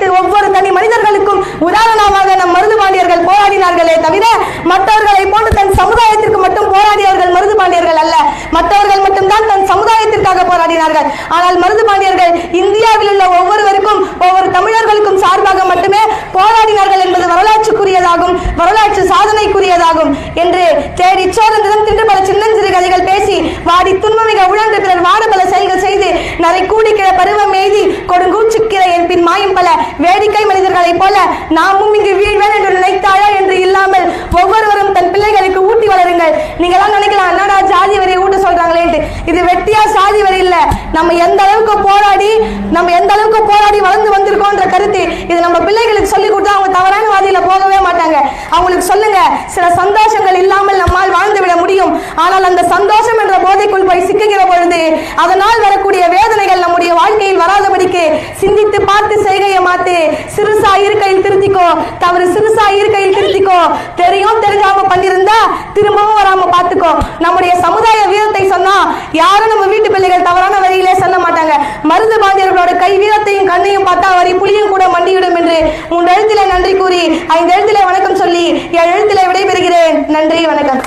தமிழ்நாட்டில் ஒவ்வொரு தனி மனிதர்களுக்கும் உதாரணமாக நம் மருதுபாண்டியர்கள் போராடினார்களே தவிர மற்றவர்களை போன்று தன் சமுதாயத்திற்கு மட்டும் போராடியவர்கள் மருதுபாண்டியர்கள் அல்ல. மற்றவர்கள் மட்டும்தான் தன் சமுதாயத்திற்காக போராடினார்கள். ஆனால் மருதுபாண்டியர்கள் இந்தியாவில் உள்ள ஒவ்வொருவருக்கும் ஒவ்வொரு தமிழர்களுக்கும் சார்பாக மட்டுமே போராடினார்கள் என்பது வரலாற்றுக்குரியதாகும், வரலாற்று சாதனைக்குரியதாகும் என்று தேடி சோதந்திரம் தின்று பல சின்னஞ்சிறு கதைகள் பேசி வாடி துன்பமிக உழன்று பிறர் வாட பல செயல்கள் செய்து நரை கூடிக்கிற பருவம் எய்தி கொடுங்கூச்சுக்கிற என் பின் மாயும் பல வேடிக்கை மனிதர்களைப் போல நாமும் இங்கு வீழ்வேன் என்று நினைத்தாயா என்று இல்லாமல் ஒவ்வொருவரும் தன் பிள்ளைகளுக்கு ஊட்டி வளருங்கள். நீங்களாம் நினைக்கலாம் என்னடா ஜாதி வரியை ஊட்ட சொல்றாங்களேன்ட்டு. இது வெட்டியா சாதி வரி இல்ல. நம்ம எந்த அளவுக்கு போராடி வளர்ந்து வந்திருக்கோன்ற கருத்து இது நம்ம பிள்ளைகளுக்கு சொல்லி கொடுத்தா அவங்க தவறான வாதியில போகவே மாட்டாங்க. அவங்களுக்கு சொல்லுங்க, சில சந்தோஷங்கள் இல்லாமல் நம்மால் வாழ்ந்து விட முடியும். ஆனால் அந்த சந்தோஷம் என்ற போதைக்குள் போய் சிக்குகிற பொழுது அதனால் வரக்கூடிய வேதனைகள் நம்முடைய வாழ்க்கையில் வராதபடிக்கு சிந்தித்து பார்த்து செய்கையை மாத்து. சிறுசா இருக்கையில் திருத்திக்கோ, தவறு சிறுசா இருக்கையில் திருத்திக்கோ. தெரியும் தெரிஞ்சாம பண்ணிருந்தா திரும்பவும் வராம பாத்துக்கோ. நம்முடைய சமுதாய வீரத்தை சொன்னா யாரும் நம்ம வீட்டு பிள்ளைகள் தவறான வழியிலே சொல்ல மாட்டாங்க. மருதுபாண்டியர்களோட கை வீரத்தையும் கண்ணையும் பார்த்தா வரி புலியும் கூட மண்டிவிடும் என்று 3 எழுத்திலே நன்றி கூறி 5 எழுத்திலே வணக்கம் சொல்லி 7 எழுத்திலே விடைபெறுகிறேன். நன்றி, வணக்கம்.